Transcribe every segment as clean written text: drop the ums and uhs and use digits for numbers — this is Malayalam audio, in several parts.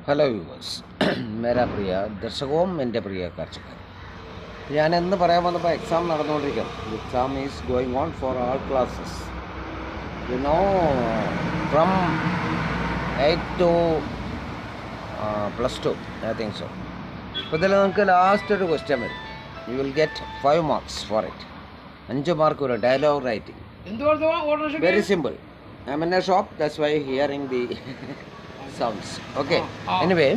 ഹലോ വ്യൂവേഴ്സ് മേരാ പ്രിയ ദർശകവും എൻ്റെ പ്രിയ കർഷകർ. ഞാൻ എന്ന് പറയാൻ വന്നപ്പോൾ എക്സാം നടന്നുകൊണ്ടിരിക്കും. Exam is going on for all classes, you know, from 8 to +2 I think so. അപ്പോൾ ഇതിൽ നിങ്ങൾക്ക് ലാസ്റ്റ് ഒരു ക്വസ്റ്റ്യൻ വരും. You will get 5 marks for it. 5 mark വരും. Dialogue writing, very simple. I am in a shop, that's why hearing the sounds. Okay, anyway,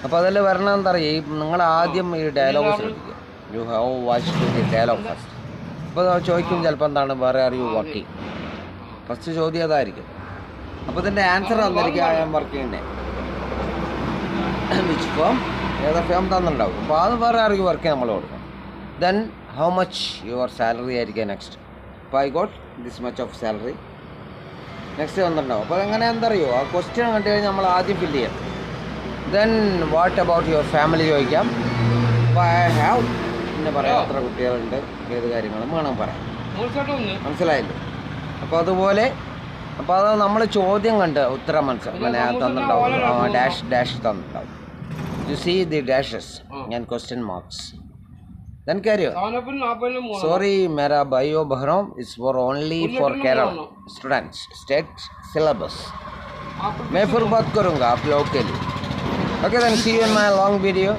അപ്പോൾ അതിൽ വരണം എന്താ പറയുക, നിങ്ങൾ ആദ്യം ഈ ഡയലോഗ് ശ്രദ്ധിക്കുക. You have watch the dialogue first. അപ്പോൾ ചോദിക്കും ചിലപ്പോൾ എന്താണ് വേറെ ആർ യു വർക്കിംഗ്, ഫസ്റ്റ് ചോദ്യം അതായിരിക്കും. അപ്പോൾ ഇതിൻ്റെ ആൻസർ തന്നിരിക്കുക I am working which firm, ഏതാ ഫേം തന്നിട്ടുണ്ടാവും. അപ്പോൾ അത് വേറെ ആർ യു വർക്കിംഗ് നമ്മൾ കൊടുക്കണം. Then how much your salary ആയിരിക്കുക നെക്സ്റ്റ്. അപ്പോൾ I got this much of salary next വന്നിട്ടുണ്ടാവും. അപ്പോൾ എങ്ങനെ എന്താ അറിയുമോ, ആ ക്വസ്റ്റ്യൻ കണ്ടു കഴിഞ്ഞാൽ നമ്മൾ ആദ്യം ഫില്ല് ചെയ്യാം. Then what about your family ചോദിക്കാം. അപ്പോൾ ഐ ഹാവ് പിന്നെ പറയാം എത്ര കുട്ടികളുണ്ട്, ഏത് കാര്യങ്ങളും വേണം പറയാം. മനസ്സിലായില്ലേ? അപ്പോൾ അതുപോലെ അപ്പോൾ അത് നമ്മൾ ചോദ്യം കണ്ട് ഉത്തരം തന്നിട്ടുണ്ടാവും. ഡാഷ് ഡാഷ് തന്നിട്ടുണ്ടാവും. You see the dashes and question marks. Then carry on. Sorry, मेरा भाइयों बहनों, is for only for Kerala students, state syllabus. मैं फिर बात करूँगा आप लोगों के लिए. Okay, then see you in my long video.